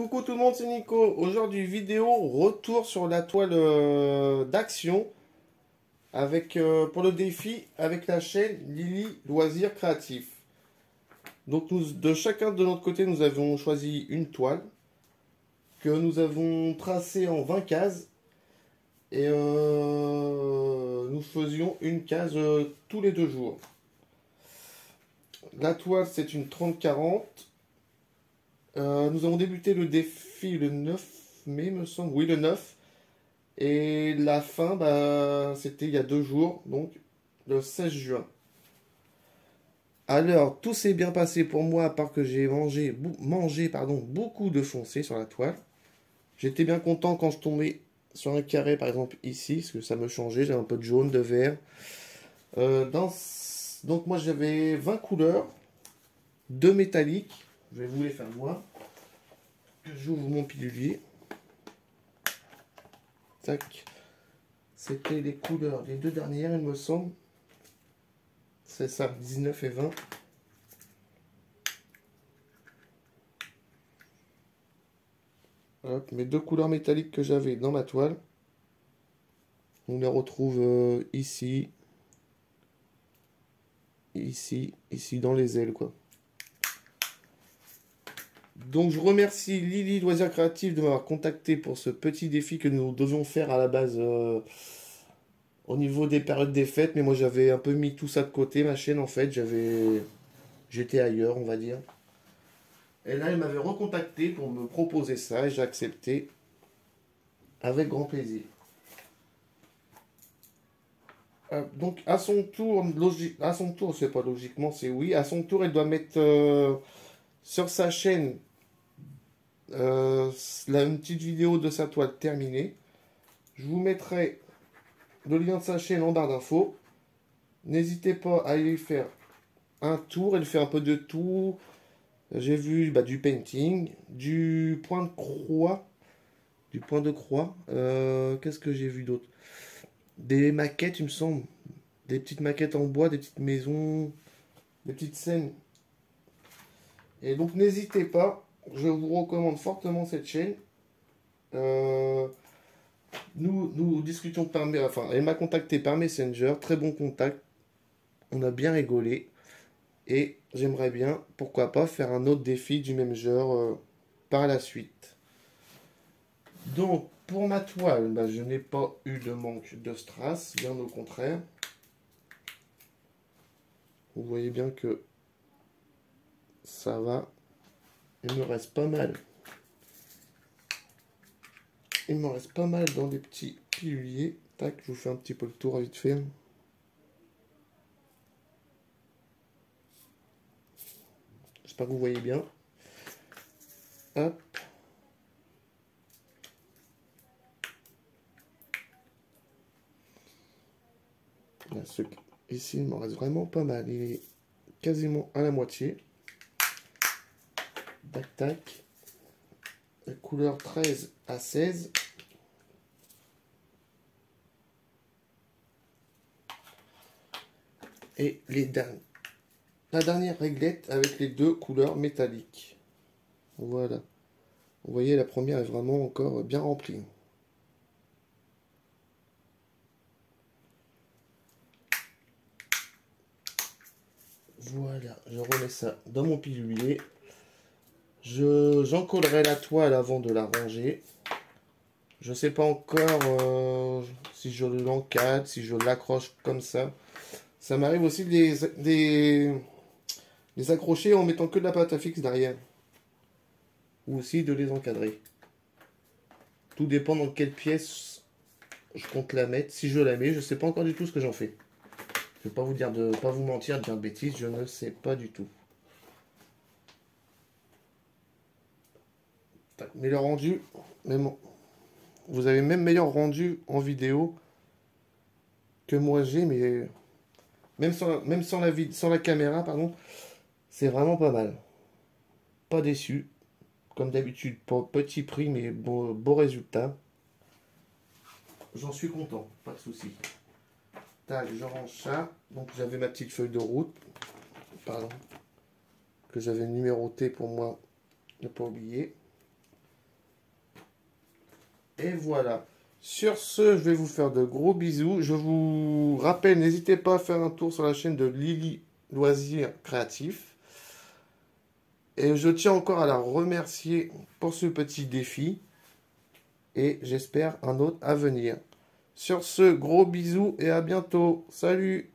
Coucou tout le monde, c'est Nico. Aujourd'hui, vidéo retour sur la toile d'action avec pour le défi avec la chaîne Lily Loisirs Créatifs. Donc de chacun de notre côté, nous avons choisi une toile que nous avons tracée en 20 cases et nous faisions une case tous les 2 jours. La toile, c'est une 30-40. Nous avons débuté le défi le 9 mai, me semble. Oui, le 9. Et la fin, c'était il y a 2 jours, donc le 16 juin. Alors, tout s'est bien passé pour moi, à part que j'ai mangé beaucoup de foncé sur la toile. J'étais bien content quand je tombais sur un carré, par exemple ici, parce que ça me changeait. J'avais un peu de jaune, de vert. Donc moi, j'avais 20 couleurs, 2 métalliques. Je vais vous les faire voir. J'ouvre mon pilulier. Tac. C'était les couleurs, les 2 dernières, il me semble. C'est ça, 19 et 20. Hop, mes 2 couleurs métalliques que j'avais dans ma toile. On les retrouve ici. Ici dans les ailes, quoi. Donc je remercie Lily Loisirs Créatifs de m'avoir contacté pour ce petit défi que nous devions faire à la base au niveau des périodes des fêtes. Mais moi j'avais un peu mis tout ça de côté, ma chaîne en fait. J'étais ailleurs, on va dire. Et là elle m'avait recontacté pour me proposer ça et j'ai accepté avec grand plaisir. Donc à son tour, c'est pas logiquement, c'est oui. À son tour, elle doit mettre sur sa chaîne une petite vidéo de sa toile terminée. Je vous mettrai le lien de sa chaîne en barre d'infos. N'hésitez pas à aller faire un tour. Elle fait un peu de tout. J'ai vu du painting, du point de croix. Qu'est-ce que j'ai vu d'autre? Des maquettes, il me semble. Des petites maquettes en bois, des petites maisons, des petites scènes. Et donc n'hésitez pas. Je vous recommande fortement cette chaîne. Nous discutions elle m'a contacté par Messenger, très bon contact. On a bien rigolé. Et j'aimerais bien, pourquoi pas, faire un autre défi du même genre par la suite. Donc, pour ma toile, je n'ai pas eu de manque de strass, bien au contraire. Vous voyez bien que ça va. Il me reste pas mal. Il me reste pas mal dans des petits piluliers. Tac, je vous fais un petit peu le tour vite fait. J'espère que vous voyez bien. Hop. Ici, il m'en reste vraiment pas mal. Il est quasiment à la moitié. Tac, tac. La couleur 13 à 16. Et la dernière réglette avec les 2 couleurs métalliques. Voilà. Vous voyez, la première est vraiment encore bien remplie. Voilà, je remets ça dans mon pilulier. J'en collerai la toile avant de la ranger. Je ne sais pas encore si je l'encadre, si je l'accroche comme ça. Ça m'arrive aussi de les accrocher en mettant que de la pâte à fixe derrière. Ou aussi de les encadrer. Tout dépend dans quelle pièce je compte la mettre. Si je la mets, je ne sais pas encore du tout ce que j'en fais. Je ne vais pas vous dire pas vous mentir, de dire de bêtises, je ne sais pas du tout. Mais le rendu, vous avez même meilleur rendu en vidéo que moi j'ai, mais même sans la caméra, pardon, c'est vraiment pas mal. Pas déçu. Comme d'habitude, petit prix, mais beau résultat. J'en suis content, pas de souci. Tac, je range ça. Donc j'avais ma petite feuille de route, pardon, que j'avais numérotée pour moi ne pas oublier. Et voilà. Sur ce, je vais vous faire de gros bisous. Je vous rappelle, n'hésitez pas à faire un tour sur la chaîne de Lily Loisirs Créatifs. Et je tiens encore à la remercier pour ce petit défi. Et j'espère un autre à venir. Sur ce, gros bisous et à bientôt. Salut!